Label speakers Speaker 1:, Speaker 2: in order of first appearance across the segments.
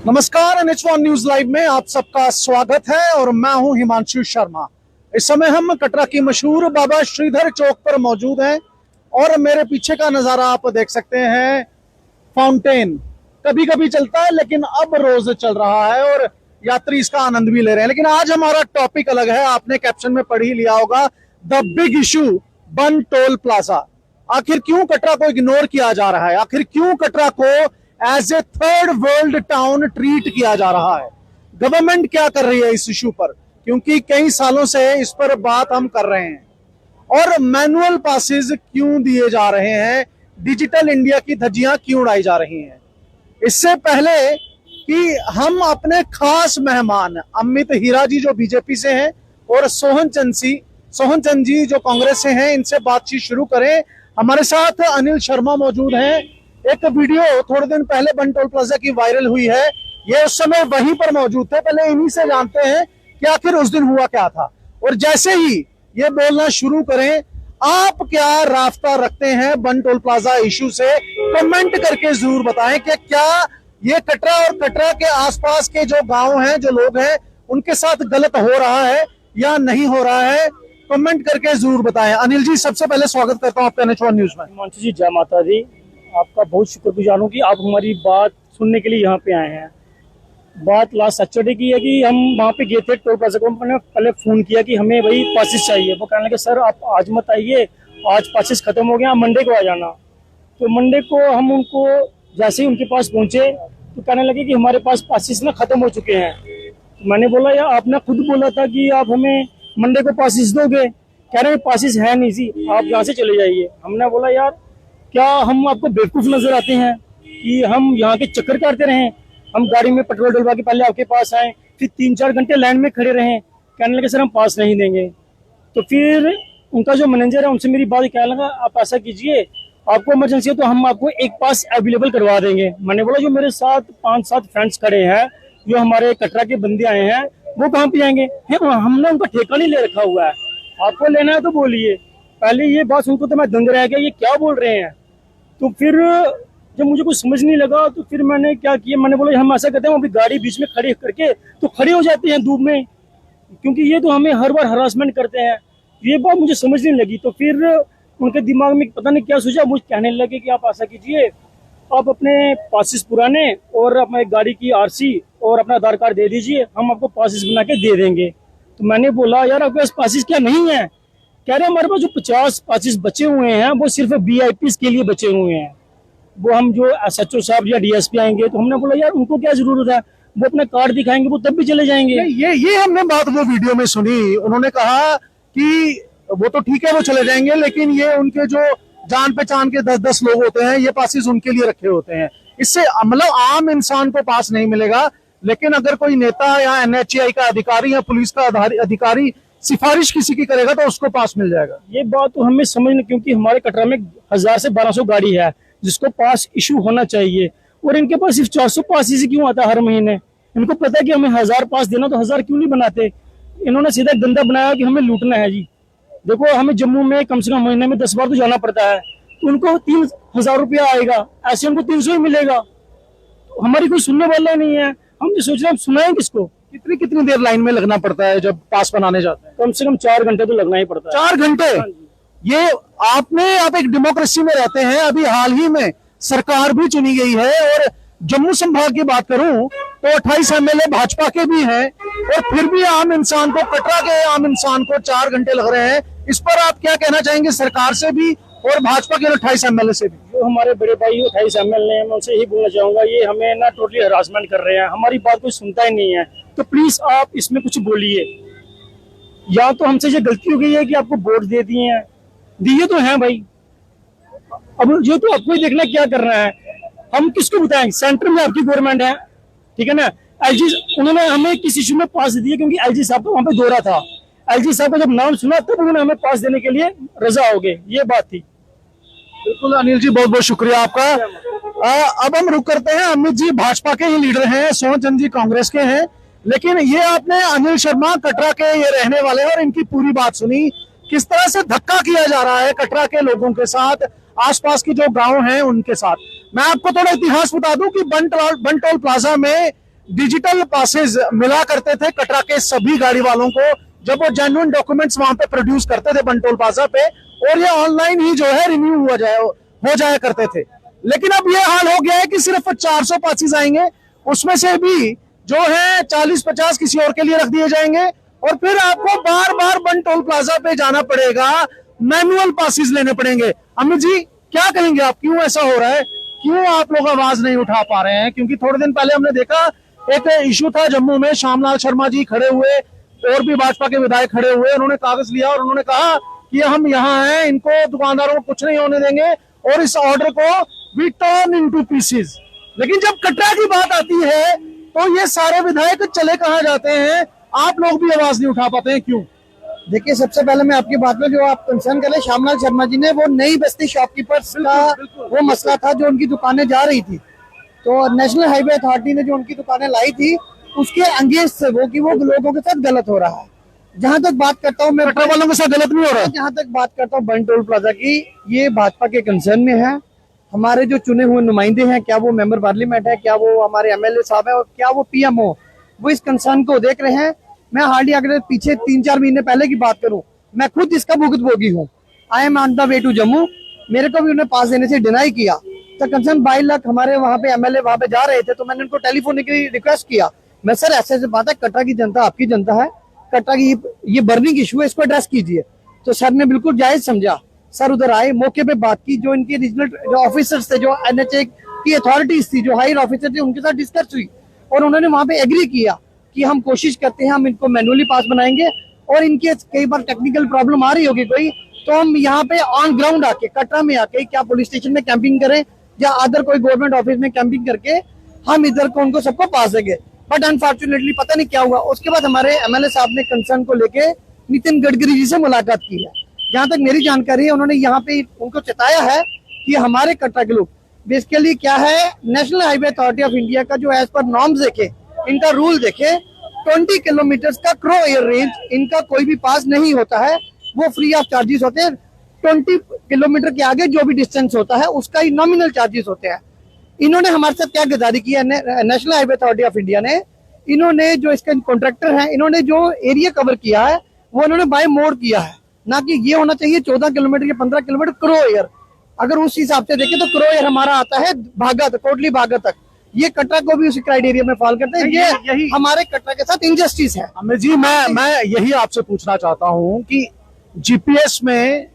Speaker 1: नमस्कार, NH1 news live में आप सबका स्वागत है और मैं हूं हिमांशु शर्मा। इस समय हम कटरा की मशहूर बाबा श्रीधर चौक पर मौजूद हैं और मेरे पीछे का नजारा आप देख सकते हैं। फाउंटेन कभी कभी चलता है लेकिन अब रोज चल रहा है और यात्री इसका आनंद भी ले रहे हैं। लेकिन आज हमारा टॉपिक अलग है, आपने कैप्शन में पढ़ ही लिया होगा, द बिग इशू बन टोल प्लाजा। आखिर क्यों कटरा को इग्नोर किया जा रहा है? आखिर क्यों कटरा को as a third world town treat किया जा रहा है? गवर्नमेंट क्या कर रही है इस इशू पर? क्योंकि कई सालों से इस पर बात हम कर रहे हैं। और मैनुअल पासेस क्यों दिए जा रहे हैं? डिजिटल इंडिया की धज्जियां क्यों उड़ाई जा रही हैं? इससे पहले कि हम अपने खास मेहमान अमित हीरा जी जो बीजेपी से हैं और सोहन चंद जी जो कांग्रेस से हैं, इनसे बातचीत शुरू करें, हमारे साथ अनिल शर्मा मौजूद हैं। एक वीडियो थोड़े दिन पहले बन टोल प्लाजा की वायरल हुई है, ये उस समय वहीं पर मौजूद थे। पहले इन्हीं से जानते हैं कि आखिर उस दिन हुआ क्या था। और जैसे ही ये बोलना शुरू करें, आप क्या राफ्ता रखते हैं बन टोल प्लाजा इशू से, कमेंट करके जरूर बताएं कि क्या ये कटरा और कटरा के आसपास के जो गांव हैं, जो लोग हैं, उनके साथ गलत हो रहा है या नहीं हो रहा है। कमेंट करके जरूर बताएं। अनिल जी, सबसे पहले स्वागत करता हूं आपका NH1 न्यूज में।
Speaker 2: हिमांशु जी, जय माता दी। आपका बहुत शुक्रगुजार हूँ कि आप हमारी बात सुनने के लिए यहाँ पे आए हैं। बात लास्ट सैटरडे की है कि हम वहाँ पे गए थे टोल प्लाजा को। मैंने पहले फोन किया कि हमें वही पासिस चाहिए। वो कहने लगे सर आप आज मत आइए, आज पासिस खत्म हो गया, आप मंडे को आ जाना। तो मंडे को हम उनको जैसे ही उनके पास पहुंचे तो कहने लगे कि हमारे पास पासिस ना खत्म हो चुके हैं। तो मैंने बोला यार आपने खुद बोला था कि आप हमें मंडे को पासिस दोगे। कह रहे हैं पासिस है नहीं जी, आप यहाँ से चले जाइए। हमने बोला यार क्या हम आपको बेवकूफ नजर आते हैं कि हम यहाँ के चक्कर काटते रहें? हम गाड़ी में पेट्रोल डलवा के पहले आपके पास आए, फिर 3-4 घंटे लाइन में खड़े रहें। कहने लगे सर हम पास नहीं देंगे। तो फिर उनका जो मैनेजर है उनसे मेरी बात कहने लगा आप ऐसा कीजिए, आपको इमरजेंसी है तो हम आपको एक पास अवेलेबल करवा देंगे। मैंने बोला जो मेरे साथ 5-7 फ्रेंड्स खड़े हैं, जो हमारे कटरा के बंदे आए हैं, वो कहाँ पे जाएंगे? हमने उनका ठेका नहीं ले रखा हुआ है, आपको लेना है तो बोलिए। पहले ये बात सुनकर तो मैं दंग रह गया, ये क्या बोल रहे हैं। तो फिर जब मुझे कुछ समझ नहीं लगा तो फिर मैंने क्या किया, मैंने बोला हम ऐसा करते हैं, अभी गाड़ी बीच में खड़ी करके तो खड़े हो जाते हैं धूप में, क्योंकि ये तो हमें हर बार हरासमेंट करते हैं। ये बात मुझे समझ नहीं लगी। तो फिर उनके दिमाग में पता नहीं क्या सोचा, मुझे कहने लगे कि आप ऐसा कीजिए, आप अपने पासिस पुराने और अपने गाड़ी की RC और अपना आधार कार्ड दे दीजिए, हम आपको पासिस बना के दे देंगे। तो मैंने बोला यार आपके पास पासिस क्या नहीं है? कह रहे हमारे पास जो 50 पासिस बचे हुए हैं वो सिर्फ VIPs के लिए बचे हुए हैं, वो हम जो SHO साहब या DSP आएंगे। तो हमने बोला यार उनको क्या जरूरत है, वो अपना कार्ड दिखाएंगे वो तब भी चले जाएंगे।
Speaker 1: ये हमने बात वो वीडियो में सुनी, उन्होंने कहा कि वो तो ठीक है वो चले जाएंगे, लेकिन ये उनके जो जान पहचान के 10-10 लोग होते हैं, ये पासिस उनके लिए रखे होते हैं। इससे मतलब आम इंसान को पास नहीं मिलेगा, लेकिन अगर कोई नेता या NHAI का अधिकारी या पुलिस का अधिकारी सिफारिश किसी की करेगा तो उसको पास मिल जाएगा।
Speaker 2: ये बात तो हमें समझ नहीं, क्योंकि हमारे कटरा में 1000 से 1200 गाड़ी है जिसको पास इशू होना चाहिए, और इनके पास सिर्फ 400 पास ही क्यों आता है हर महीने? इनको पता है कि हमें 1000 पास देना, तो 1000 क्यों नहीं बनाते? इन्होंने सीधा धंधा बनाया कि हमें लूटना है जी। देखो हमें जम्मू में कम से कम महीने में 10 बार तो जाना पड़ता है, तो उनको 3000 रुपया आएगा, ऐसे उनको 300 ही मिलेगा। तो हमारी कोई सुनने वाला नहीं है, हम जो सोच रहे हैं हम सुनाएं किसको?
Speaker 1: कितनी देर लाइन में लगना पड़ता है जब पास बनाने जाते हैं?
Speaker 2: कम से कम 4 घंटे तो लगना ही पड़ता है।
Speaker 1: 4 घंटे? ये आप एक डेमोक्रेसी में रहते हैं, अभी हाल ही में सरकार भी चुनी गई है और जम्मू संभाग की बात करूं तो 28 MLA भाजपा के भी हैं, और फिर भी आम इंसान को, कटरा के आम इंसान को 4 घंटे लग रहे हैं। इस पर आप क्या कहना चाहेंगे, सरकार से भी और भाजपा के 28 MLA से भी?
Speaker 2: जो हमारे बड़े भाई 28 MLA हैं, मैं उनसे यही बोलना चाहूंगा, ये हमें ना टोटली हरासमेंट कर रहे हैं, हमारी बात कोई सुनता ही नहीं है। तो प्लीज आप इसमें कुछ बोलिए। या तो हमसे ये गलती हो गई है कि आपको वोट दे दिए तो हैं भाई, अब जो तो आपको ही देखना क्या करना है। हम किसको बताएं, सेंटर में आपकी गवर्नमेंट है, ठीक है ना। LG उन्होंने हमें किस इशू में पास दिए, क्योंकि LG साहब का वहां पे दौरा था, LG साहब का जब नाम सुना तब उन्होंने हमें पास देने के लिए रजा हो गए, ये बात थी।
Speaker 1: बिल्कुल अनिल जी, बहुत बहुत शुक्रिया आपका। अब हम रुक करते हैं, अमित जी भाजपा के ही लीडर हैं, सोहन चंद जी कांग्रेस के हैं, लेकिन ये आपने अनिल शर्मा कटरा के ये रहने वाले और इनकी पूरी बात सुनी, किस तरह से धक्का किया जा रहा है कटरा के लोगों के साथ, आसपास की जो गांव हैं उनके साथ। मैं आपको थोड़ा इतिहास बता दूं कि बन टोल प्लाजा में डिजिटल पासेस मिला करते थे कटरा के सभी गाड़ी वालों को, जब वो जेन्युइन डॉक्यूमेंट्स वहां पे प्रोड्यूस करते थे बन टोल प्लाजा पे, और ये ऑनलाइन ही जो है रिन्यू हो जाया करते थे। लेकिन अब ये हाल हो गया है कि सिर्फ 400 पासेस आएंगे, उसमें से भी जो है 40-50 किसी और के लिए रख दिए जाएंगे, और फिर आपको बार बार बन टोल प्लाजा पे जाना पड़ेगा, मैनुअल पासेस लेने पड़ेंगे। अमित जी, क्या कहेंगे आप, क्यों ऐसा हो रहा है, क्यों आप लोग आवाज नहीं उठा पा रहे हैं? क्योंकि थोड़े दिन पहले हमने देखा एक इशू था जम्मू में, श्यामलाल शर्मा जी खड़े हुए और भी भाजपा के विधायक खड़े हुए, उन्होंने कागज लिया और उन्होंने कहा कि हम यहाँ हैं, इनको दुकानदारों को कुछ नहीं होने देंगे और इस ऑर्डर को वी टर्न इनटू पीसेस। लेकिन जब कटरा की बात आती है तो ये सारे विधायक चले कहाँ जाते हैं? आप लोग भी आवाज नहीं उठा पाते हैं, क्यों?
Speaker 3: देखिए, सबसे पहले मैं आपकी बात में जो आप कंसर्न कर रहे हैं, श्यामलाल शर्मा जी ने वो नई बस्ती शॉपकीपर्स का वो मसला था जो उनकी दुकानें जा रही थी, तो नेशनल हाईवे अथॉरिटी ने जो उनकी दुकानें लाई थी उसके अंगेंस्ट से वो कि वो लोगों के साथ गलत हो रहा है। जहां तक बात करता हूँ मैं,
Speaker 1: कटरा वालों के साथ गलत नहीं हो रहा है।
Speaker 3: जहां तक बात करता हूँ बन टोल प्लाजा की, ये भाजपा के कंसर्न में है। हमारे जो चुने हुए नुमाइंदे हैं, क्या वो मेंबर पार्लियामेंट है, क्या वो हमारे एमएलए साहब है, और क्या वो पीएमओ, वो इस कंसर्न को देख रहे हैं। मैं हार्डली अगर पीछे 3-4 महीने पहले की बात करूं, मैं खुद इसका भुगतभोगी हूँ। I am on the way to Jammu, मेरे को भी उन्हें पास देने से डिनाई किया। तो कंसर्न 22 लाख हमारे वहाँ पे एमएलए वहाँ पे जा रहे थे, तो मैंने उनको टेलीफोनिकली रिक्वेस्ट किया, मैं सर ऐसे ऐसे बात है, कटरा की जनता आपकी जनता है, कटरा की ये बर्निंग इशू है, इसको एड्रेस कीजिए। तो सर ने बिल्कुल जायज समझा, सर उधर आए, मौके पे बात की, जो इनके रीजनल जो ऑफिसर्स थे, जो एनएचए की अथॉरिटीज थी, जो हायर ऑफिसर थे, उनके साथ डिस्कस हुई और उन्होंने वहाँ पे एग्री किया कि हम कोशिश करते हैं, हम इनको मैनुअली पास बनाएंगे, और इनके कई बार टेक्निकल प्रॉब्लम आ रही होगी कोई, तो हम यहाँ पे ऑन ग्राउंड आके, कटरा में आके, क्या पुलिस स्टेशन में कैंपिंग करें या अदर कोई गवर्नमेंट ऑफिस में कैंपिंग करके हम इधर को उनको सबको पास देंगे। बट अनफॉर्चुनेटली पता नहीं क्या हुआ, उसके बाद हमारे एमएलए साहब ने कंसर्न को लेके नितिन गडकरी जी से मुलाकात की है। जहां तक मेरी जानकारी है, उन्होंने यहाँ पे उनको चेताया है कि हमारे कटरा के लोग बेसिकली क्या है, national highway authority of India का जो एज पर नॉर्म्स देखे, इनका रूल देखे, 20 किलोमीटर का क्रो एयर रेंज इनका कोई भी पास नहीं होता है, वो फ्री ऑफ चार्जेस होते हैं। 20 किलोमीटर के आगे जो भी डिस्टेंस होता है उसका ही नॉमिनल चार्जेस होते हैं। इन्होंने हमारे साथ क्या गद्दारी की है, national highway authority of India ने, इन्होंने जो इसके कॉन्ट्रैक्टर हैं, इन्होंने जो एरिया कवर किया है वो इन्होंने बाय मोड किया है, ना कि ये होना चाहिए 14 किलोमीटर या 15 किलोमीटर क्रो एयर। अगर उस हिसाब से देखें तो क्रो एयर हमारा आता है भागा तक, कोटली भागा तक, ये कटरा को भी उसी क्राइटेरिया में फॉलो करते हैं। ये यही हमारे कटरा के साथ इनजस्टिस है।
Speaker 1: अमित जी, मैं यही आपसे पूछना चाहता हूँ कि जीपीएस में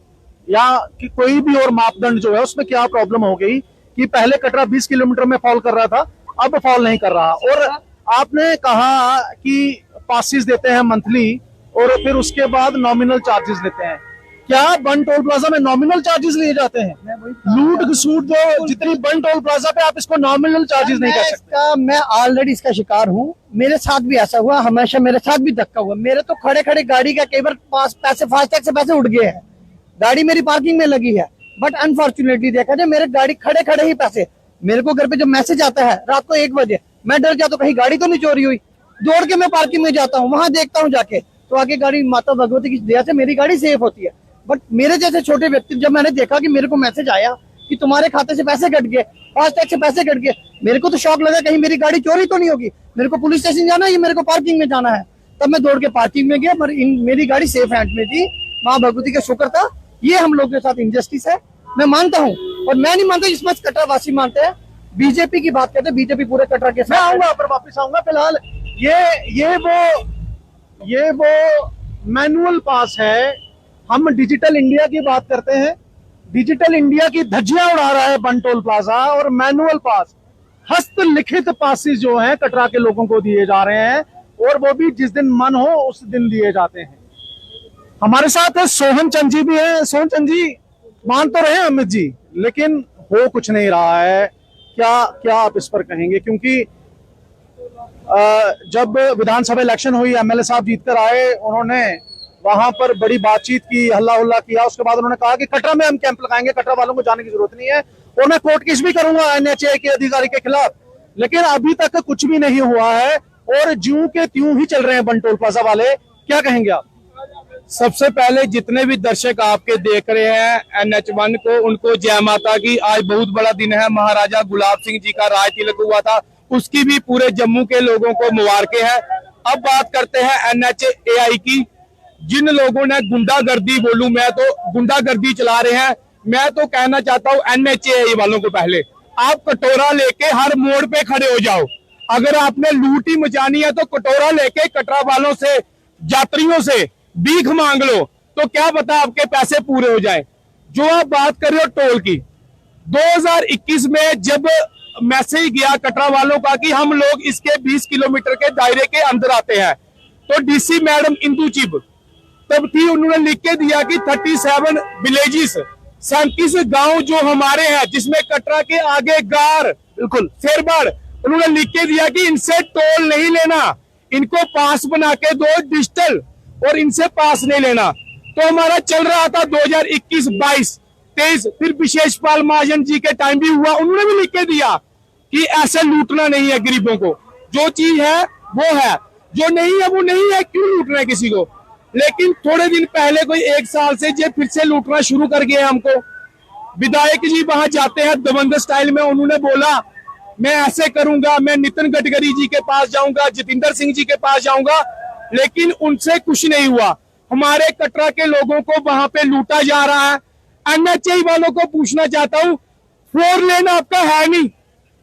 Speaker 1: या कि कोई भी और मापदंड जो है उसमें क्या प्रॉब्लम हो गई कि पहले कटरा 20 किलोमीटर में फॉल कर रहा था, अब फॉल नहीं कर रहा, और आपने कहा कि पासिस देते हैं मंथली और फिर उसके बाद नॉमिनल चार्जेस लेते हैं। क्या बन टोल प्लाजा में नॉमिनल चार्जेस लिए जाते हैं? लूट घसूट दो जितनी बन टोल प्लाजा पे, आप इसको नॉमिनल चार्जेस नहीं कर सकते।
Speaker 3: मैं ऑलरेडी इसका शिकार हूँ, मेरे साथ भी ऐसा हुआ, हमेशा मेरे साथ भी धक्का हुआ। मेरे तो खड़े खड़े गाड़ी का कई बार पैसे फास्टैग से पैसे उठ गए हैं, गाड़ी मेरी पार्किंग में लगी है, बट अनफॉर्चुनेटली देखा जाए मेरे गाड़ी खड़े खड़े ही पैसे, मेरे को घर पे जब मैसेज आता है रात को 1 बजे, मैं डर जाता हूँ कहीं गाड़ी तो नहीं चोरी हुई, दौड़ के मैं पार्किंग में जाता हूँ, वहां देखता हूँ जाके, तो आगे गाड़ी माता भगवती की दया से मेरी गाड़ी सेफ होती है। बट मेरे जैसे छोटे व्यक्ति, जब मैंने देखा कि मेरे को मैसेज आया कि तुम्हारे खाते से पैसे कट गए, फास्टैग से पैसे कट गए, मेरे को तो शौक लगा कहीं मेरी गाड़ी चोरी तो नहीं होगी, मेरे को पुलिस स्टेशन जाना है या मेरे को पार्किंग में जाना है। तब मैं दौड़ के पार्किंग में गया, पर मेरी गाड़ी सेफ हैंड में थी, माँ भगवती का शुक्र था। ये हम लोग के साथ इनजस्टिस है, मैं मानता हूँ, और मैं नहीं मानता जिसमें कटरा वासी मानते हैं। बीजेपी की बात करते हैं, बीजेपी पूरे कटरा के साथ,
Speaker 1: मैं आऊंगा पर वापस आऊंगा। फिलहाल ये वो मैनुअल पास है। हम डिजिटल इंडिया की बात करते हैं, डिजिटल इंडिया की धज्जियां उड़ा रहा है बन टोल प्लाजा, और मैनुअल पास, हस्तलिखित पासिस जो हैं कटरा के लोगों को दिए जा रहे हैं, और वो भी जिस दिन मन हो उस दिन दिए जाते हैं। हमारे साथ सोहन चंद जी भी है। सोहन चंद जी, मान तो रहे हैं अमित जी, लेकिन हो कुछ नहीं रहा है, क्या आप इस पर कहेंगे? क्योंकि जब विधानसभा इलेक्शन हुई, एमएलए साहब जीतकर आए, उन्होंने वहां पर बड़ी बातचीत की, हल्ला हुल्ला किया, उसके बाद उन्होंने कहा कि कटरा में हम कैंप लगाएंगे, कटरा वालों को जाने की जरूरत नहीं है, और मैं कोर्ट केस भी करूंगा एनएचए के अधिकारी के खिलाफ। लेकिन अभी तक कुछ भी नहीं हुआ है, और ज्यों के त्यों ही चल रहे हैं बन टोल प्लाजा वाले। क्या कहेंगे आप?
Speaker 4: सबसे पहले जितने भी दर्शक आपके देख रहे हैं NH1 को, उनको जय माता की। आज बहुत बड़ा दिन है, महाराजा गुलाब सिंह जी का राज तिलक हुआ था, उसकी भी पूरे जम्मू के लोगों को मुबारकें हैं। अब बात करते हैं NHAI की। जिन लोगों ने गुंडागर्दी, बोलूं मैं तो गुंडागर्दी चला रहे हैं, मैं तो कहना चाहता हूं NHAI वालों को, पहले आप कटोरा लेके हर मोड़ पे खड़े हो जाओ। अगर आपने लूट ही मचानी है तो कटोरा लेके कटरा वालों से, यात्रियों से भीख मांग लो, तो क्या पता आपके पैसे पूरे हो जाए। जो आप बात कर रहे हो टोल की, 2021 में जब मैसेज गया कटरा वालों का कि हम लोग इसके 20 किलोमीटर के दायरे के अंदर आते हैं, तो DC मैडम इंदू चिब तब थी, उन्होंने लिख के दिया कि 37 विलेजेस, 37 गांव जो हमारे हैं, जिसमें कटरा के आगे गार, बिल्कुल शेरबाड़, उन्होंने लिख के दिया कि इनसे टोल नहीं लेना, इनको पास बना के दो डिजिटल, और इनसे पास नहीं लेना। तो हमारा चल रहा था 2021, 22, 23, फिर विशेष पाल महाजन जी के टाइम भी हुआ, उन्होंने भी लिख के दिया कि ऐसे लूटना नहीं है गरीबों को, जो चीज है वो है, जो नहीं है वो नहीं है, क्यों लूटना है किसी को। लेकिन थोड़े दिन पहले, कोई 1 साल से ये फिर से लूटना शुरू कर गए हमको। विधायक जी वहां जाते हैं दबंग स्टाइल में, उन्होंने बोला मैं ऐसे करूंगा, मैं नितिन गडकरी जी के पास जाऊंगा, जितेंद्र सिंह जी के पास जाऊंगा, लेकिन उनसे कुछ नहीं हुआ। हमारे कटरा के लोगों को वहां पे लूटा जा रहा है। NHAI वालों को पूछना चाहता हूं, 4 लेन आपका है नहीं,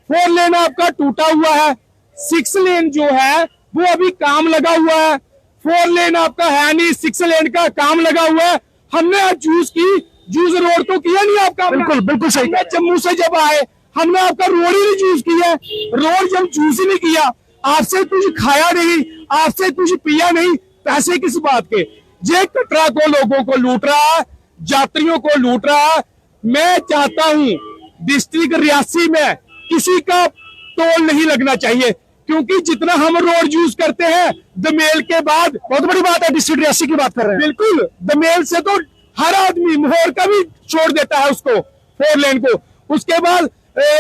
Speaker 4: 4 लेन आपका टूटा हुआ है, 6 लेन जो है वो अभी काम लगा हुआ है। 4 लेन आपका है नहीं, 6 लेन का काम लगा हुआ है। हमने आज जूस रोड तो किया नहीं आपका,
Speaker 1: बिल्कुल बिल्कुल सही।
Speaker 4: जम्मू से जब आए हमने आपका रोड ही नहीं चूज किया, रोड जब चूज ही नहीं किया, आपसे कुछ खाया नहीं, आपसे कुछ पिया नहीं, पैसे किस बात के। ये कटरा को लोगों को लूट रहा है, यात्रियों को लूट रहा है। मैं चाहता हूं डिस्ट्रिक्ट रियासी में किसी का टोल नहीं लगना चाहिए, क्योंकि जितना हम रोड यूज करते हैं दमेल के बाद,
Speaker 1: बहुत बड़ी बात है, डिस्ट्रिक्ट रियासी की बात कर रहे हैं।
Speaker 4: बिल्कुल, दमेल से तो हर आदमी मोहर का भी छोड़ देता है उसको, 4 लेन को। उसके बाद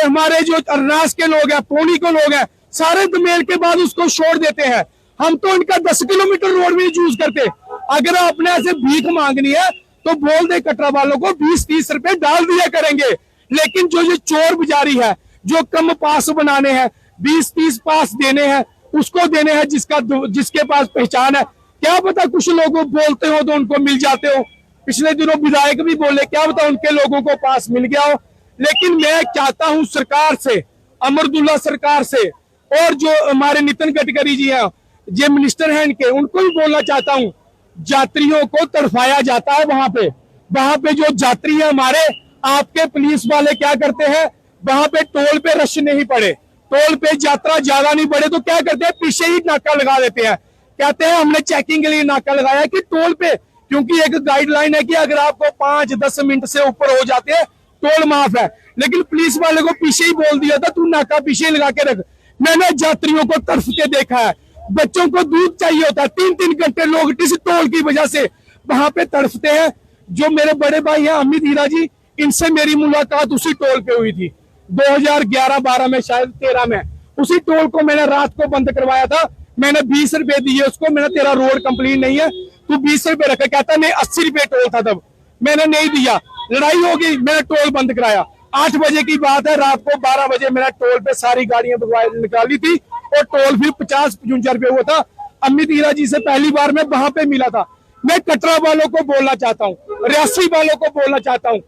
Speaker 4: हमारे जो अरनास के लोग हैं, पौनी के लोग हैं, सारे दमेल के बाद उसको छोड़ देते हैं। हम तो इनका 10 किलोमीटर रोड भी यूज करते। अगर आपने ऐसे भीख मांगनी है तो बोल दे कटरा वालों को 20-30 रुपए डाल दिया करेंगे। लेकिन जो चोर बाजारी है, जो कम पास बनाने हैं, 20-30 पास देने हैं, उसको देने हैं जिसके पास पहचान है। क्या पता कुछ लोगों बोलते हो तो उनको मिल जाते हो। पिछले दिनों विधायक भी बोले, क्या पता उनके लोगों को पास मिल गया हो। लेकिन मैं चाहता हूं सरकार से, अमरदुल्ला सरकार से, और जो हमारे नितिन गडकरी जी हैं, जो मिनिस्टर हैं इनके, उनको भी बोलना चाहता हूं, यात्रियों को तड़फाया जाता है वहां पे जो यात्री है हमारे, आपके पुलिस वाले क्या करते हैं, वहां पे टोल पे रश नहीं पड़े, टोल पे यात्रा ज्यादा नहीं बढ़े तो क्या करते हैं, पीछे ही नाका लगा देते हैं। कहते हैं हमने चेकिंग के लिए नाका लगाया कि टोल पे, क्योंकि एक गाइडलाइन है कि अगर आपको 5-10 मिनट से ऊपर हो जाते हैं टोल माफ है। लेकिन पुलिस वाले को पीछे ही बोल दिया था, तू नाका पीछे ही लगा के रख। मैंने यात्रियों को तरफते देखा है, बच्चों को दूध चाहिए होता है, 3-3 घंटे लोग इस टोल की वजह से वहां पे तड़फते हैं। जो मेरे बड़े भाई हैं अमित हीरा जी, इनसे मेरी मुलाकात उसी टोल पे हुई थी 2011-12 में, शायद 13 में। उसी टोल को मैंने रात को बंद करवाया था, मैंने 20 रुपए दिए उसको, मैंने तेरा रोड कंप्लीट नहीं है, तू 20 रुपए रखा। कहता नहीं 80 रुपए टोल था तब, मैंने नहीं दिया, लड़ाई हो गई, मैंने टोल बंद कराया। 8 बजे की बात है, रात को 12 बजे मैंने टोल पे सारी गाड़ियां निकाली थी और टोल फिर 50-55 रुपए हुआ था। अमित हीरा जी से पहली बार मैं वहां पे मिला था। मैं कटरा वालों को बोलना चाहता हूँ, रियासी वालों को बोलना चाहता हूँ,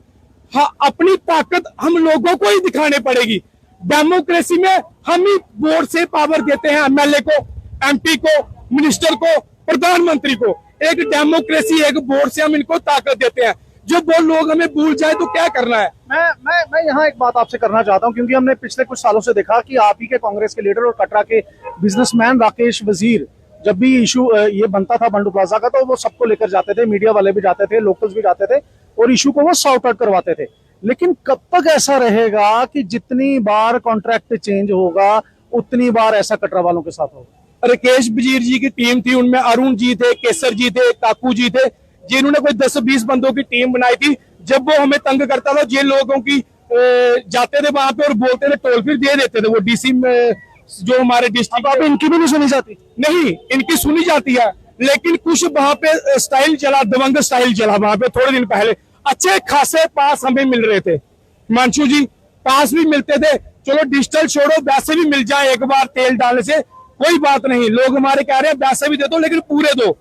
Speaker 4: हाँ, अपनी ताकत हम लोगों को ही दिखानी पड़ेगी। डेमोक्रेसी में हम ही वोट से पावर देते हैं, MLA को, MP को, मिनिस्टर को, प्रधानमंत्री को। एक डेमोक्रेसी, एक वोट से हम इनको ताकत देते हैं। जो वो लोग हमें भूल जाए तो क्या करना है।
Speaker 1: मैं यहाँ एक बात आपसे करना चाहता हूँ, क्योंकि हमने पिछले कुछ सालों से देखा कि आप ही के कांग्रेस के लीडर और कटरा के बिजनेसमैन राकेश वजीर, जब भी इशू ये बनता था बंडू प्लाजा का, तो वो सबको लेकर जाते थे, मीडिया वाले भी जाते थे, लोकल्स भी जाते थे, और इशू को वो सॉर्ट आउट करवाते थे। लेकिन कब तक ऐसा रहेगा कि जितनी बार कॉन्ट्रैक्ट चेंज होगा उतनी बार ऐसा कटरा वालों के साथ होगा?
Speaker 4: राकेश वजीर जी की टीम थी, उनमें अरुण जी थे, केसर जी थे, काकू जी थे, जिन्होंने कोई 10-20 बंदों की टीम बनाई थी। जब वो हमें तंग करता था, जिन लोगों की जाते थे वहां पे और बोलते थे टोल फिर दे देते थे वो DC में, जो हमारे डिस्ट्रिक्ट।
Speaker 1: अब इनकी भी नहीं सुनी जाती?
Speaker 4: नहीं, इनकी सुनी जाती है, लेकिन कुछ वहां पे स्टाइल चला, दबंग स्टाइल चला वहां पे। थोड़े दिन पहले अच्छे खासे पास हमें मिल रहे थे, हिमांशु जी, पास भी मिलते थे, चलो डिजिटल छोड़ो, वैसे भी मिल जाए एक बार तेल डालने से कोई बात नहीं, लोग हमारे कह रहे हैं वैसे भी दे दो लेकिन पूरे दो।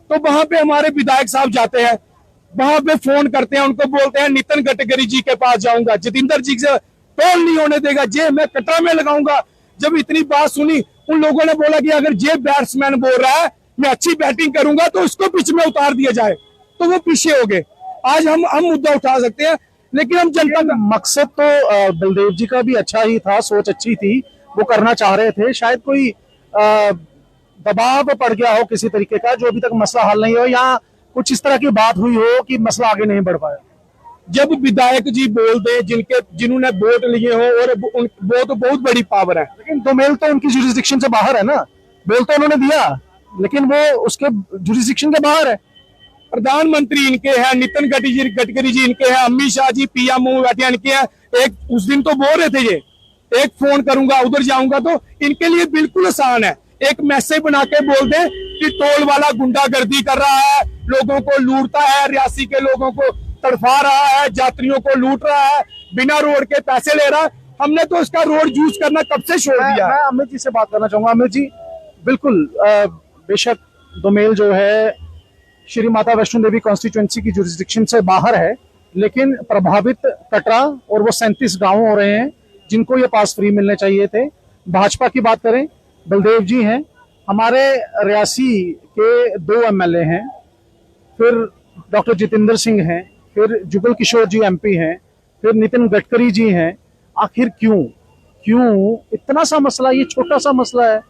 Speaker 4: तो वहां पे हमारे विधायक साहब जाते हैं, वहां पे फोन करते हैं, उनको बोलते हैं नितिन गडकरी जी के पास जाऊंगा, जितेंद्र जी से टोल नहीं होने देगा, जे मैं कटरा में लगाऊंगा। जब इतनी बात सुनी, उन लोगों ने बोला कि अगर जे बैट्समैन बोल रहा है मैं अच्छी बैटिंग करूंगा तो उसको पिच में उतार दिया जाए, तो वो पीछे हो गए। आज हम मुद्दा उठा सकते हैं, लेकिन हम जनता का
Speaker 1: मकसद तो बलदेव जी का भी अच्छा ही था, सोच अच्छी थी, वो करना चाह रहे थे। शायद कोई दबाव पड़ गया हो किसी तरीके का, जो अभी तक मसला हल नहीं हो, या कुछ इस तरह की बात हुई हो कि मसला आगे नहीं बढ़ पाया।
Speaker 4: जब विधायक जी बोल दे जिन्होंने वोट लिए हो, और वो तो बहुत बड़ी पावर है।
Speaker 1: लेकिन दोमेल तो उनकी जुरिस्डिक्शन से बाहर है ना, बोल तो उन्होंने दिया लेकिन वो उसके जुरिस्डिक्शन के बाहर है।
Speaker 4: प्रधानमंत्री इनके हैं, नितिन गडकरी जी इनके हैं, अमित शाह जी पीएमओ बैठे इनके हैं। एक उस दिन तो बोल रहे थे ये, एक फोन करूंगा उधर जाऊंगा, तो इनके लिए बिल्कुल आसान है, एक मैसेज बना के बोल दे कि टोल वाला गुंडागर्दी कर रहा है, लोगों को लूटता है, रियासी के लोगों को तड़फा रहा है, यात्रियों को लूट रहा है, बिना रोड के पैसे ले रहा है। हमने तो इसका रोड यूज करना कब से छोड़ दिया।
Speaker 1: मैं अमित जी से बात करना चाहूंगा। अमित जी, बिल्कुल बेशक दोमेल जो है श्री माता वैष्णो देवी कॉन्स्टिट्यूएंसी की जुरिस्डिक्शन से बाहर है, लेकिन प्रभावित कटरा और वो 37 गांव हो रहे हैं जिनको ये पास फ्री मिलने चाहिए थे। भाजपा की बात करें, बलदेव जी हैं, हमारे रियासी के 2 एमएलए हैं, फिर डॉक्टर जितेंद्र सिंह हैं, फिर जुगल किशोर जी एमपी हैं, फिर नितिन गडकरी जी हैं। आखिर क्यों इतना सा मसला, ये छोटा सा मसला है।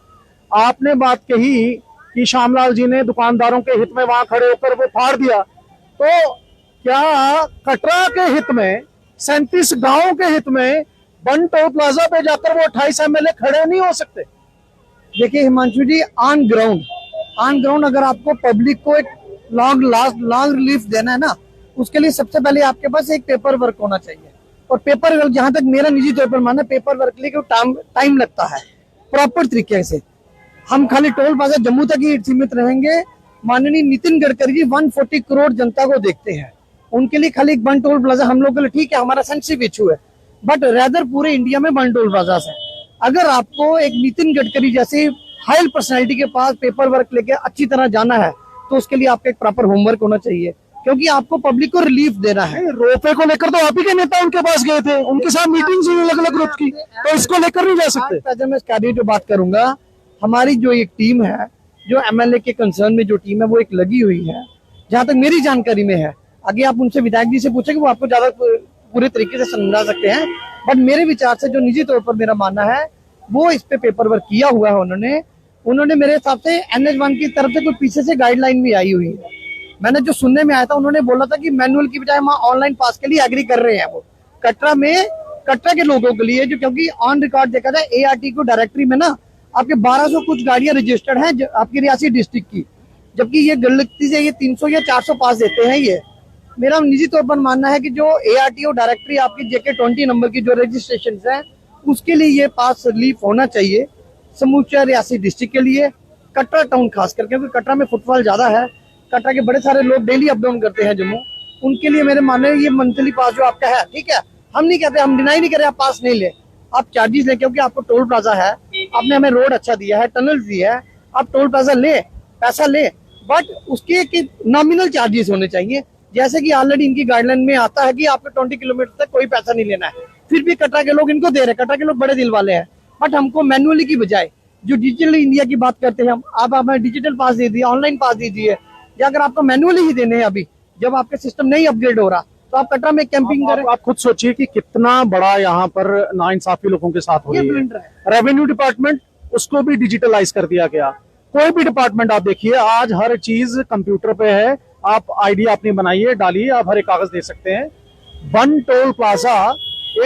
Speaker 1: आपने बात कही कि श्यामलाल जी ने दुकानदारों के हित में वहां खड़े होकर वो फाड़ दिया, तो क्या कटरा के हित में, 37 गांव के हित में वन टोल प्लाजा पे जाकर वो 28 एमएलए खड़े नहीं हो सकते?
Speaker 3: देखिए हिमांशु जी, ऑन ग्राउंड अगर आपको पब्लिक को एक लॉन्ग रिलीफ देना है ना, उसके लिए सबसे पहले आपके पास एक पेपर वर्क होना चाहिए। और पेपर वर्क, जहां तक मेरा निजी तौर पर मानना, पेपर वर्क के लिए टाइम लगता है प्रॉपर तरीके से। हम खाली टोल प्लाजा जम्मू तक ही सीमित रहेंगे। माननीय नितिन गडकरी जी 140 करोड़ जनता को देखते हैं, उनके लिए खाली एक वन टोल प्लाजा हम लोग के लिए ठीक है, हमारा सेंसिटिव इशू है, बट रेदर पूरे इंडिया में वन टोल प्लाजा है। अगर आपको एक नितिन गडकरी जैसी हाई पर्सनैलिटी के पास पेपर वर्क लेके अच्छी तरह जाना है, तो उसके लिए आपका एक प्रॉपर होमवर्क होना चाहिए, क्योंकि आपको पब्लिक को रिलीफ देना है।
Speaker 1: रोपे को लेकर तो आप ही के नेता उनके पास गए थे, उनके साथ मीटिंग्स हुई अलग अलग ग्रुप की, तो इसको लेकर नहीं जा सकते।
Speaker 3: मैं इसके जो बात करूंगा, हमारी जो एक टीम है, जो एमएलए के कंसर्न में जो टीम है, वो एक लगी हुई है, जहां तक मेरी जानकारी में है। आगे आप उनसे विधायक जी से पूछेंगे, वो आपको ज्यादा पूरे तरीके से समझा सकते हैं, बट मेरे विचार से जो निजी तौर पर मेरा मानना है, वो इस पे पेपर वर्क किया हुआ है उन्होंने मेरे हिसाब से NH1 की तरफ से कोई पीछे से गाइडलाइन भी आई हुई है। मैंने जो सुनने में आया था, उन्होंने बोला था कि मैनुअल की बजाय हम ऑनलाइन पास के लिए एग्री कर रहे हैं। वो कटरा के लोगों के लिए, जो क्योंकि ऑन रिकॉर्ड देखा जाए ART को डायरेक्टरी में ना आपके 1200 कुछ गाड़ियां रजिस्टर्ड हैं आपकी रियासी डिस्ट्रिक्ट की, जबकि ये गलती से ये 300 या 400 पास देते हैं। ये मेरा निजी तौर पर मानना है कि जो ART और डायरेक्टरी आपकी JK20 नंबर की जो रजिस्ट्रेशन है, उसके लिए ये पास रिलीफ होना चाहिए समूचा रियासी डिस्ट्रिक्ट के लिए, कटरा टाउन खासकर, क्योंकि कटरा में फुटफॉल ज्यादा है। कटरा के बड़े सारे लोग डेली अप डाउन करते हैं जम्मू, उनके लिए मेरे मानने ये मंथली पास जो आपका है, ठीक है, हम नहीं कहते, हम डिनाई नहीं कर रहे आप पास नहीं ले, आप चार्जेस ले, क्योंकि आपको टोल प्लाजा है, आपने हमें रोड अच्छा दिया है, टनल दिया है, आप टोल प्लाजा ले, पैसा ले, बट उसके नॉमिनल चार्जेस होने चाहिए। जैसे कि ऑलरेडी इनकी गाइडलाइन में आता है कि आपको 20 किलोमीटर तक कोई पैसा नहीं लेना है, फिर भी कटरा के लोग इनको दे रहे हैं। कटरा के लोग बड़े दिल वाले हैं, बट हमको मैनुअली की बजाय जो डिजिटल इंडिया की बात करते हैं, आप हमें डिजिटल पास दे दिए, ऑनलाइन पास दीजिए, या अगर आपको मैनुअली ही देने हैं, अभी जब आपके सिस्टम नहीं अपग्रेड हो रहा, तो आप कटरा में कैंपिंग करें।
Speaker 1: आप खुद सोचिए कि कितना बड़ा यहाँ पर नाइंसाफी लोगों के साथ हो रही है। रेवेन्यू डिपार्टमेंट, उसको भी डिजिटलाइज कर दिया गया। कोई भी डिपार्टमेंट आप देखिए, आज हर चीज कंप्यूटर पे है, आप आईडी अपनी बनाइए, डालिए, आप हर एक कागज दे सकते हैं। वन टोल प्लाजा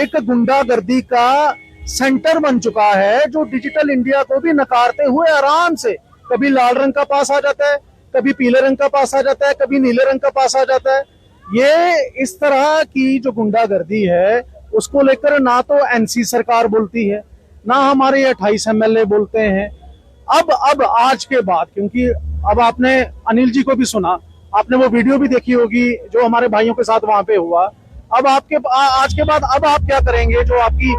Speaker 1: एक गुंडागर्दी का सेंटर बन चुका है, जो डिजिटल इंडिया को भी नकारते हुए आराम से, कभी लाल रंग का पास आ जाता है, कभी पीले रंग का पास आ जाता है, कभी नीले रंग का पास आ जाता है। ये इस तरह की जो गुंडागर्दी है, उसको लेकर ना तो NC सरकार बोलती है, ना हमारे 28 MLA बोलते हैं। अब आज के बाद, क्योंकि अब आपने अनिल जी को भी सुना, आपने वो वीडियो भी देखी होगी जो हमारे भाइयों के साथ वहां पे हुआ। अब आज के बाद अब आप क्या करेंगे? जो आपकी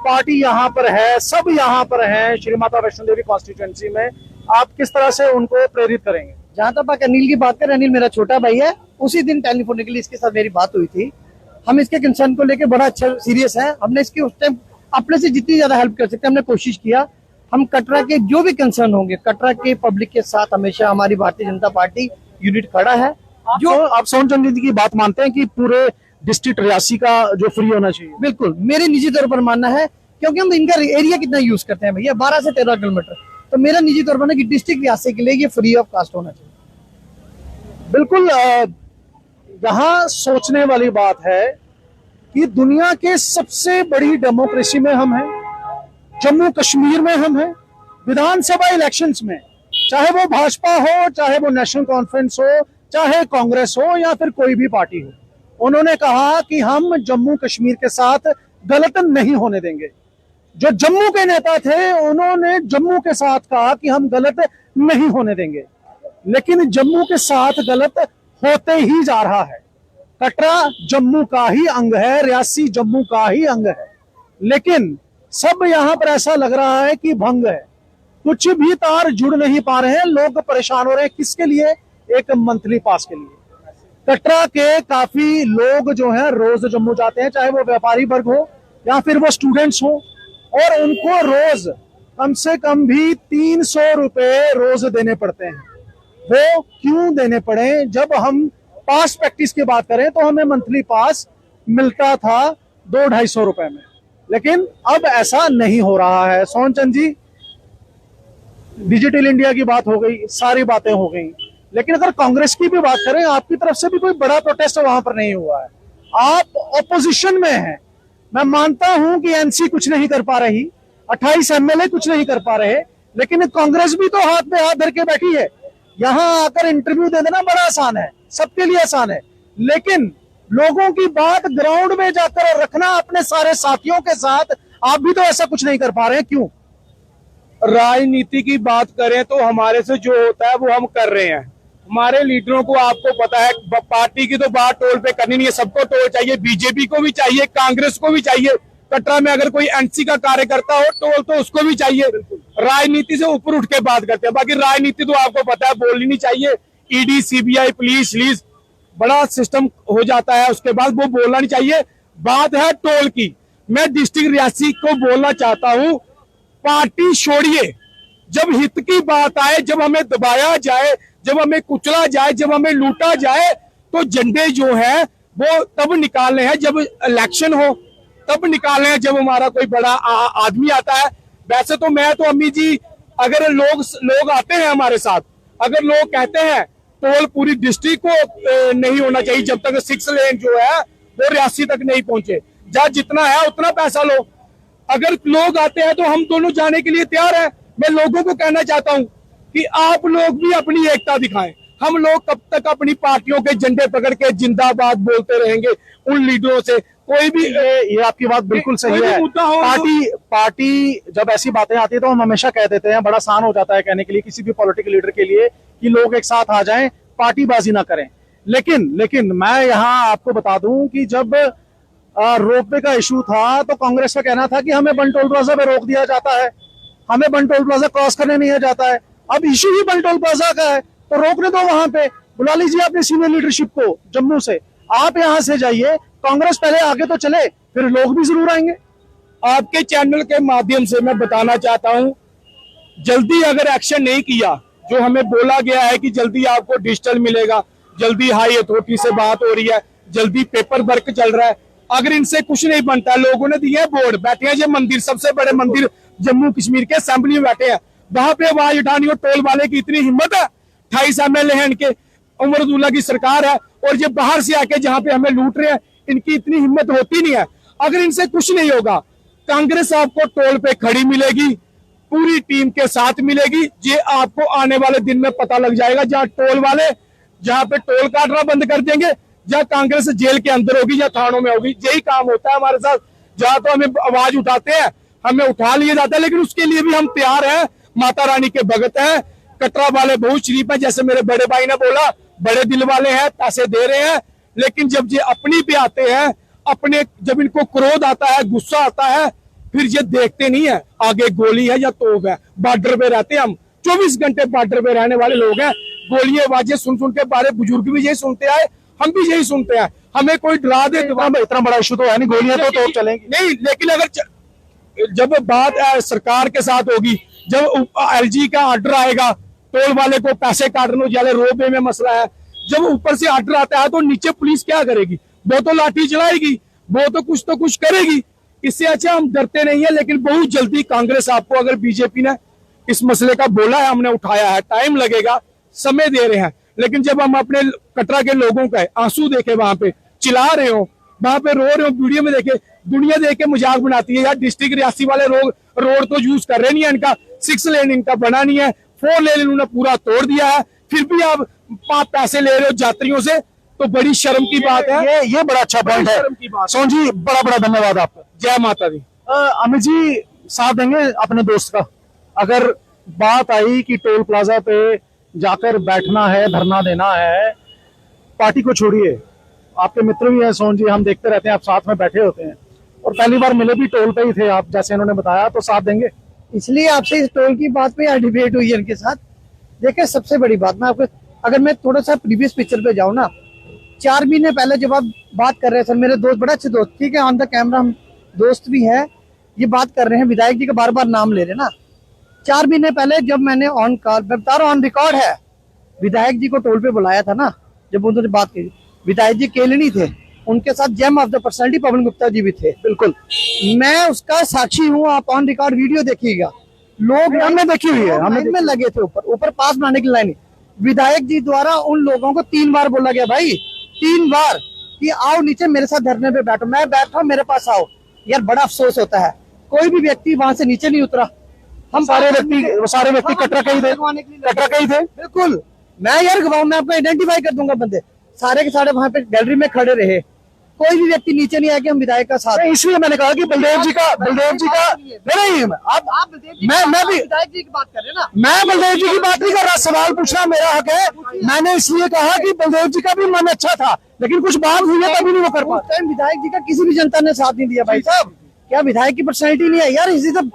Speaker 1: पार्टी यहाँ पर है, सब यहाँ पर हैं श्री माता वैष्णो देवी कॉन्स्टिट्यूएंसी में, आप किस तरह से उनको प्रेरित करेंगे?
Speaker 3: जहां तक आप अनिल की बात करें, अनिल मेरा छोटा भाई है। उसी दिन टेलीफोनिकली इसके साथ मेरी बात हुई थी। हम इसके कंसर्न को लेकर बड़ा अच्छा सीरियस है। हमने इसकी उस टाइम अपने से जितनी ज्यादा हेल्प कर सकते हमने कोशिश किया। हम कटरा के जो भी कंसर्न होंगे, कटरा के पब्लिक के साथ हमेशा हमारी भारतीय जनता पार्टी यूनिट खड़ा है।
Speaker 1: जो आप सोनचंद जी की बात मानते हैं कि पूरे डिस्ट्रिक्ट रियासी का जो फ्री होना चाहिए?
Speaker 3: बिल्कुल, मेरे निजी तौर पर मानना है, क्योंकि हम इनका एरिया कितना यूज करते हैं भैया, 12 से 13 किलोमीटर। तो मेरा निजी तौर पर ना कि डिस्ट्रिक्ट रियासी के लिए ये फ्री ऑफ कास्ट होना चाहिए।
Speaker 1: बिल्कुल, यहाँ सोचने वाली बात है कि दुनिया के सबसे बड़ी डेमोक्रेसी में हम हैं, जम्मू कश्मीर में हम हैं, विधानसभा इलेक्शंस में, चाहे वो भाजपा हो, चाहे वो नेशनल कॉन्फ्रेंस हो, चाहे कांग्रेस हो या फिर कोई भी पार्टी हो, उन्होंने कहा कि हम जम्मू कश्मीर के साथ गलत नहीं होने देंगे। जो जम्मू के नेता थे उन्होंने जम्मू के साथ कहा कि हम गलत नहीं होने देंगे, लेकिन जम्मू के साथ गलत होते ही जा रहा है। कटरा जम्मू का ही अंग है, रियासी जम्मू का ही अंग है, लेकिन सब यहां पर ऐसा लग रहा है कि भंग है, कुछ भी तार जुड़ नहीं पा रहे हैं। लोग परेशान हो रहे हैं, किसके लिए? एक मंथली पास के लिए। कटरा के काफी लोग जो हैं रोज जम्मू जाते हैं, चाहे वो व्यापारी वर्ग हो या फिर वो स्टूडेंट्स हो, और उनको रोज कम से कम भी 300 रुपए रोज देने पड़ते हैं। वो क्यों देने पड़े? जब हम पास प्रैक्टिस की बात करें तो हमें मंथली पास मिलता था 200-250 रुपए में, लेकिन अब ऐसा नहीं हो रहा है। सोनचंद जी, डिजिटल इंडिया की बात हो गई, सारी बातें हो गई, लेकिन अगर कांग्रेस की भी बात करें, आपकी तरफ से भी कोई बड़ा प्रोटेस्ट वहां पर नहीं हुआ है। आप ऑपोजिशन में हैं। मैं मानता हूं कि एनसी कुछ नहीं कर पा रही, 28 एमएलए कुछ नहीं कर पा रहे, लेकिन कांग्रेस भी तो हाथ में हाथ धर के बैठी है। यहां आकर इंटरव्यू दे देना बड़ा आसान है, सबके लिए आसान है, लेकिन लोगों की बात ग्राउंड में जाकर रखना अपने सारे साथियों के साथ, आप भी तो ऐसा कुछ नहीं कर पा रहे हैं, क्यों?
Speaker 4: राजनीति की बात करें तो हमारे से जो होता है वो हम कर रहे हैं। हमारे लीडरों को आपको पता है, पार्टी की तो बात टोल पे करनी नहीं है, सबको टोल चाहिए, बीजेपी को भी चाहिए, कांग्रेस को भी चाहिए। कटरा में अगर कोई एनसी का कार्यकर्ता हो टोल तो उसको भी चाहिए। राजनीति से ऊपर उठ के बात करते हैं, बाकी राजनीति तो आपको पता है बोलनी चाहिए। ईडी, सीबीआई, पुलिस बड़ा सिस्टम हो जाता है, उसके बाद वो बोलना नहीं चाहिए। बात है टोल की। मैं डिस्ट्रिक्ट रियासी को बोलना चाहता हूँ, पार्टी छोड़िए, जब हित की बात आए, जब हमें दबाया जाए, जब हमें कुचला जाए, जब हमें लूटा जाए, तो झंडे जो है वो तब निकालने हैं जब इलेक्शन हो, तब निकालने हैं जब हमारा कोई बड़ा आदमी आता है। वैसे तो मैं तो अम्मी जी, अगर लोग आते हैं हमारे साथ, अगर लोग कहते हैं टोल पूरी डिस्ट्रिक्ट को नहीं होना चाहिए जब तक 6 लेन जो है वो रियासी तक नहीं पहुंचे, जहाँ जितना है उतना पैसा लो। अगर लोग आते हैं तो हम दोनों जाने के लिए तैयार हैं। मैं लोगों को कहना चाहता हूं कि आप लोग भी अपनी एकता दिखाएं। हम लोग कब तक अपनी पार्टियों के झंडे पकड़ के जिंदाबाद बोलते रहेंगे उन लीडरों से? कोई भी
Speaker 1: ये आपकी बात बिल्कुल सही है। पार्टी जब ऐसी बातें आती है तो हम हमेशा कह देते हैं, बड़ा आसान हो जाता है कहने के लिए किसी भी पॉलिटिकल लीडर के लिए कि लोग एक साथ आ जाएं, पार्टीबाजी ना करें। लेकिन मैं यहाँ आपको बता दूं कि जब रोपवे का इशू था तो कांग्रेस का कहना था कि हमें बंटोल प्लाजा पे रोक दिया जाता है, हमें बंटोल प्लाजा क्रॉस करने नहीं जाता है। अब इशू ही बंटोल प्लाजा का है तो रोकने दो, वहां पे बुला लीजिए अपने सीनियर लीडरशिप को जम्मू से, आप यहां से जाइए, कांग्रेस पहले आगे तो चले, फिर लोग भी जरूर आएंगे।
Speaker 4: आपके चैनल के माध्यम से मैं बताना चाहता हूं, जल्दी अगर एक्शन नहीं किया, जो हमें बोला गया है कि जल्दी आपको डिजिटल मिलेगा, जल्दी हाई अथॉरिटी से बात हो रही है, जल्दी पेपर वर्क चल रहा है, अगर इनसे कुछ नहीं बनता, लोगों ने दिए बोर्ड, बैठे हैं जो मंदिर, सबसे बड़े मंदिर जम्मू कश्मीर के असेंबली में बैठे हैं, वहां पे आवाज उठानी हो, टोल वाले की इतनी हिम्मत है? 28 एमएलए हैं इनके, उमर अब्दुल्ला की सरकार है, और ये बाहर से आके जहां पे हमें लूट रहे हैं, इनकी इतनी हिम्मत होती नहीं है। अगर इनसे कुछ नहीं होगा, कांग्रेस आपको टोल पे खड़ी मिलेगी, पूरी टीम के साथ मिलेगी। ये आपको आने वाले दिन में पता लग जाएगा, जहां टोल वाले जहां पे टोल काटना बंद कर देंगे, जहां कांग्रेस जेल के अंदर होगी या थानों में होगी। यही काम होता है हमारे साथ। जहां तो हमें आवाज उठाते हैं, हमें उठा लिया जाता है, लेकिन उसके लिए भी हम तैयार हैं, माता रानी के भगत हैं। कटरा वाले बहुत शरीफ है, जैसे मेरे बड़े भाई ने बोला, बड़े दिल वाले हैं, पैसे दे रहे हैं, लेकिन जब ये अपनी पे आते हैं, अपने जब इनको क्रोध आता है, गुस्सा आता है, फिर ये देखते नहीं है आगे गोली है या तोप है। बॉर्डर पे रहते हैं हम, 24 घंटे बॉर्डर पे रहने वाले लोग हैं। गोलियां आवाजें सुन सुन के बारे बुजुर्ग भी यही सुनते आए, हम भी यही सुनते हैं। हमें कोई डरा दे तो
Speaker 1: इतना बड़ा इशू तो है नहीं, गोलियां तो चलेंगी
Speaker 4: नहीं, लेकिन अगर जब बात सरकार के साथ होगी, जब एलजी का ऑर्डर आएगा, टोल वाले को पैसे काटने वाले रोपवे में मसला है, जब ऊपर से ऑर्डर आता है तो नीचे पुलिस क्या करेगी? वो तो लाठी चलाएगी, वो तो कुछ करेगी। इससे अच्छा हम डरते नहीं है। लेकिन बहुत जल्दी कांग्रेस आपको, अगर बीजेपी ने इस मसले का बोला है, हमने उठाया है, टाइम लगेगा, समय दे रहे हैं। लेकिन जब हम अपने कटरा के लोगों का आंसू देखे, वहां पे चिल्ला रहे हो, वहां पे रो रहे हो, वीडियो में देखे, दुनिया देख के मजाक बनाती है यार। डिस्ट्रिक्ट रियासी वाले रोड तो यूज कर रहे नहीं है, इनका 6 लेन इनका बना नहीं है, 4 लेन इन्होंने पूरा तोड़ दिया है, फिर भी आप पैसे ले रहे हो यात्रियों से, तो बड़ी शर्म की बात है।
Speaker 1: ये बड़ा अच्छा पॉइंट है।
Speaker 4: शर्म की बात।
Speaker 1: सोन जी, बड़ा बड़ा धन्यवाद आपका।
Speaker 4: जय माता दी।
Speaker 1: अमित जी साथ देंगे अपने दोस्त का? अगर बात आई कि टोल प्लाजा पे जाकर बैठना है, धरना देना है, पार्टी को छोड़िए, आपके मित्र भी हैं सोन जी, हम देखते रहते हैं, आप साथ में बैठे होते हैं, और पहली बार मिले भी टोल पे ही थे आप, जैसे इन्होंने बताया, तो साथ देंगे?
Speaker 3: इसलिए आपसे इस टोल की बात पे यहाँ डिबेट हुई है इनके साथ। देखिए, सबसे बड़ी बात मैं आपको, अगर मैं थोड़ा सा प्रीवियस पिक्चर पे जाऊँ ना, 4 महीने पहले जब आप बात कर रहे थे, मेरे दोस्त, बड़े अच्छे दोस्त, ठीक है, ऑन द कैमरा हम दोस्त भी है, ये बात कर रहे हैं, विधायक जी का बार बार नाम ले रहे ना। 4 महीने पहले जब मैंने ऑन कॉल, बता रहा हूं, ऑन रिकॉर्ड है, विधायक जी को टोल पे बुलाया था ना, जब उन्होंने बात की, विधायक जी अकेले नहीं थे, उनके साथ GeM of the personality Pawan Gupta ji भी थे। बिल्कुल, मैं उसका साक्षी हूँ, आप ऑन रिकॉर्ड वीडियो देखिएगा। लोग
Speaker 1: हमने देखी हुई है,
Speaker 3: लाइन में लगे थे, ऊपर पास बनाने की लाइन। विधायक जी द्वारा उन लोगों को 3 बार बोला गया, भाई 3 बार, कि आओ नीचे मेरे साथ धरने पे बैठो, मैं बैठा हूं, मेरे पास आओ। यार बड़ा अफसोस होता है, कोई भी व्यक्ति वहां से नीचे नहीं उतरा। हम
Speaker 1: सारे व्यक्ति कटरा के ही थे, कटरा के ही थे।
Speaker 3: बिल्कुल, मैं यार गवाऊं, मैं आपको आइडेंटिफाई कर दूंगा बंदे, सारे के सारे वहां पे गैलरी में खड़े रहे, कोई भी व्यक्ति नीचे नहीं आया कि हम विधायक का साथ।
Speaker 1: इसलिए मैंने कहा कि बलदेव जी का नहीं,
Speaker 3: आप
Speaker 1: मैं भी
Speaker 3: विधायक जी की बात कर रहे हैं ना,
Speaker 1: मैं बलदेव जी की बात नहीं कर रहा, सवाल पूछना मेरा हक है। मैंने इसलिए कहा कि बलदेव जी का भी मन अच्छा था, लेकिन कुछ बात हुई है तभी नहीं वो कर पाए।
Speaker 3: विधायक जी का किसी भी जनता ने साथ नहीं दिया भाई साहब। क्या विधायक की पर्सनैलिटी नहीं है यार? इसी सब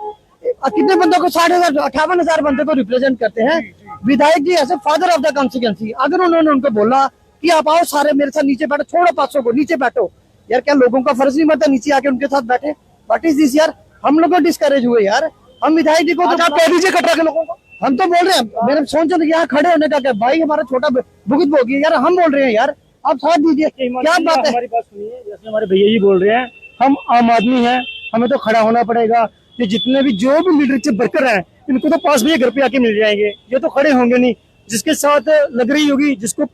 Speaker 3: कितने बंदों को 60,000 58,000 बंदे को रिप्रेजेंट करते हैं विधायक जी, ऐसे फादर ऑफ द कॉन्स्टिट्यूएंसी। अगर उन्होंने उनको बोला कि आप आओ सारे मेरे साथ नीचे बैठो, छोड़ो 500 को, नीचे बैठो, यार क्या लोगों का फर्ज नहीं बनता नीचे आके उनके साथ बैठे? व्हाट इज दिस यार? हम लोग डिस्करेज हुए यार। हम विधायक जी को तो
Speaker 1: आप कह दीजिए कटरा के लोगों को,
Speaker 3: हम तो बोल रहे हैं, मेरे सोच यहाँ खड़े होने का क्या भाई, हमारा छोटा भुगत भोगी यार, हम बोल रहे हैं यार, आप साथ दीजिए। क्या बात है?
Speaker 2: हमारी बात सुनिए, जैसे हमारे भैया जी बोल रहे हैं, हम आम आदमी हैं, हमें तो खड़ा होना पड़ेगा। ये जितने भी जो भी लीडरशिप वर्कर हैं, इनको तो पास भी घर पे आके मिल जाएंगे, ये तो खड़े होंगे नहीं। जिसके साथ लग रही होगी, जिसको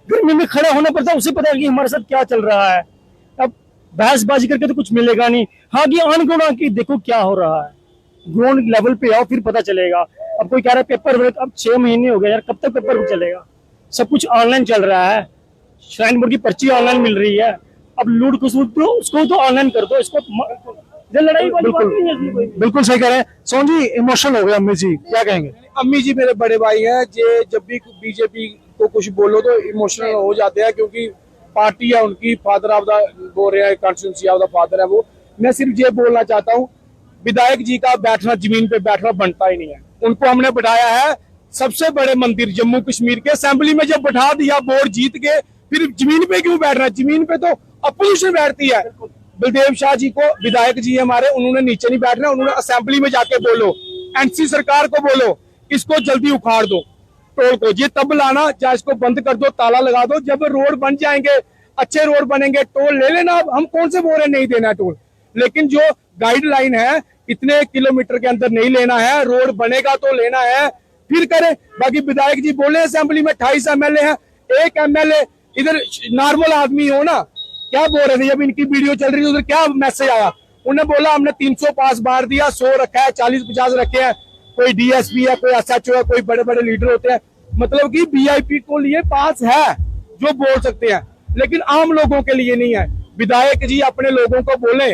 Speaker 2: गर्मी में खड़ा होना पड़ता है, उसे पता है कि हमारे साथ क्या चल रहा है। अब बहसबाजी करके तो कुछ मिलेगा नहीं। हाँ, ये अनगुणा की देखो क्या हो रहा है, ग्राउंड लेवल पे आओ फिर पता चलेगा। अब कोई कह रहा है पेपर वर्क, अब 6 महीने हो गए यार, कब तक पेपर वर्क चलेगा? सब कुछ ऑनलाइन चल रहा है, श्राइन बोर्ड की पर्ची ऑनलाइन मिल रही है, अब लूट खसूट तो उसको तो ऑनलाइन कर दो, इसको लड़ाई वाली बात नहीं है।
Speaker 1: बिल्कुल सही कह रहे हैं सोन जी, इमोशनल हो गए अम्मी जी, क्या कहेंगे?
Speaker 4: अम्मी जी मेरे बड़े भाई हैं, जे जब भी बीजेपी को कुछ बोलो तो इमोशनल हो जाते हैं, क्योंकि पार्टी है उनकी, फादर ऑफ द बोल रहे हैं, कॉन्स्टिट्यूंसी ऑफ द फादर है वो। मैं सिर्फ ये बोलना चाहता हूँ, विधायक जी का बैठना, जमीन पे बैठना बनता ही नहीं है। उनको हमने बैठाया है सबसे बड़े मंदिर जम्मू कश्मीर के, असेंबली में जब बैठा दिया वोट जीत के, फिर जमीन पे क्यों बैठना? जमीन पे तो अपोजिशन बैठती है। बलदेव शाह जी को, विधायक जी हमारे, उन्होंने नीचे नहीं बैठना, उन्होंने असेंबली में जाके बोलो, एनसी सरकार को बोलो इसको जल्दी उखाड़ दो टोल को, ये तब लाना, चाहे इसको बंद कर दो, ताला लगा दो, जब रोड बन जाएंगे, अच्छे रोड बनेंगे, टोल ले लेना। हम कौन से बोल रहे नहीं देना टोल, लेकिन जो गाइडलाइन है इतने किलोमीटर के अंदर नहीं लेना है, रोड बनेगा तो लेना है, फिर करें। बाकी विधायक जी बोले असेंबली में 28 एमएलए हैं, एक एमएलए इधर नॉर्मल आदमी हो ना, क्या बोल रहे थे जब इनकी वीडियो चल रही थी, उधर क्या मैसेज आया? उन्हें बोला हमने 300 पास बार दिया, 100 रखा है, 40-50 रखे हैं, कोई डीएसपी है, कोई एसएचओ है, कोई बड़े बड़े लीडर होते हैं, मतलब कि वीआईपी को लिए पास है जो बोल सकते हैं, लेकिन आम लोगों के लिए नहीं है। विधायक जी अपने लोगों को बोले,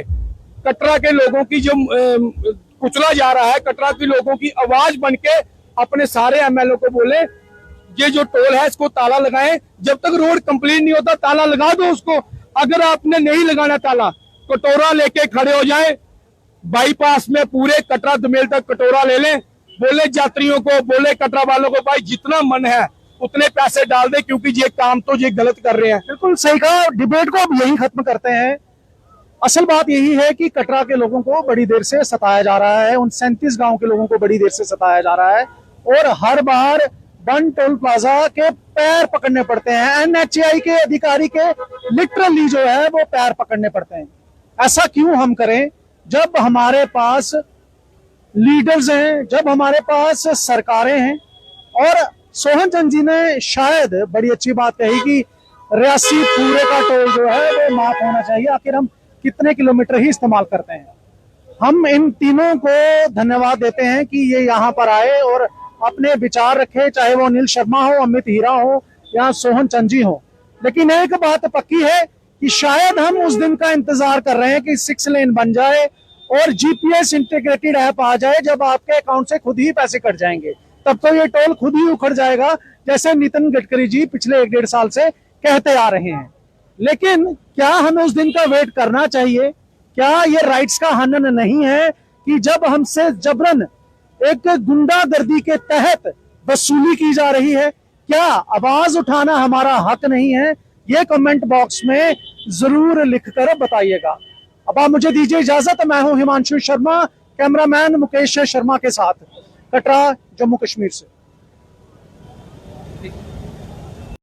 Speaker 4: कटरा के लोगों की जो कुचला जा रहा है, कटरा के लोगों की आवाज बन के अपने सारे एमएलए को बोले ये जो टोल है इसको ताला लगाएं, जब तक रोड कंप्लीट नहीं होता ताला लगा दो उसको। अगर आपने नहीं लगाना ताला, कटोरा लेके खड़े हो जाए, बाईपास में पूरे कटरा दमेल तक कटोरा ले लें, बोले यात्रियों को, बोले कटरा वालों को, भाई जितना मन है उतने पैसे डाल दे, क्योंकि ये काम तो ये गलत कर रहे हैं।
Speaker 1: बिल्कुल सही कहा। डिबेट को अब यही खत्म करते हैं। असल बात यही है कि कटरा के लोगों को बड़ी देर से सताया जा रहा है, उन 37 गांव के लोगों को बड़ी देर से सताया जा रहा है, और हर बार बन टोल प्लाजा के पैर पकड़ने पड़ते हैं। एनएचएआई के अधिकारी के लिटरली जो है वो पैर पकड़ने पड़ते हैं। ऐसा क्यों हम करें जब हमारे पास लीडर्स हैं, जब हमारे पास सरकारें हैं। और सोहन चंद जी ने शायद बड़ी अच्छी बात कही कि रियासी पूरे का टोल जो है वो माफ होना चाहिए। आखिर हम कितने किलोमीटर ही इस्तेमाल करते हैं। हम इन तीनों को धन्यवाद देते हैं कि ये यहाँ पर आए और अपने विचार रखे, चाहे वो अनिल शर्मा हो, अमित हीरा हो या सोहन चंद जी हो। लेकिन एक बात पक्की है कि शायद हम उस दिन का इंतजार कर रहे हैं कि 6 लेन बन जाए और जीपीएस इंटीग्रेटेड ऐप आ जाए, जब आपके अकाउंट से खुद ही पैसे कट जाएंगे। तब तो ये टोल खुद ही उखड़ जाएगा, जैसे नितिन गडकरी जी पिछले 1-1.5 साल से कहते आ रहे हैं। लेकिन क्या हमें उस दिन का वेट करना चाहिए? क्या ये राइट्स का हनन नहीं है कि जब हमसे जबरन एक गुंडागर्दी के तहत वसूली की जा रही है? क्या आवाज उठाना हमारा हक नहीं है? ये कमेंट बॉक्स में जरूर लिखकर बताइएगा। अब आप मुझे दीजिए इजाजत। मैं हूं हिमांशु शर्मा, कैमरामैन मुकेश शर्मा के साथ, कटरा, जम्मू कश्मीर से।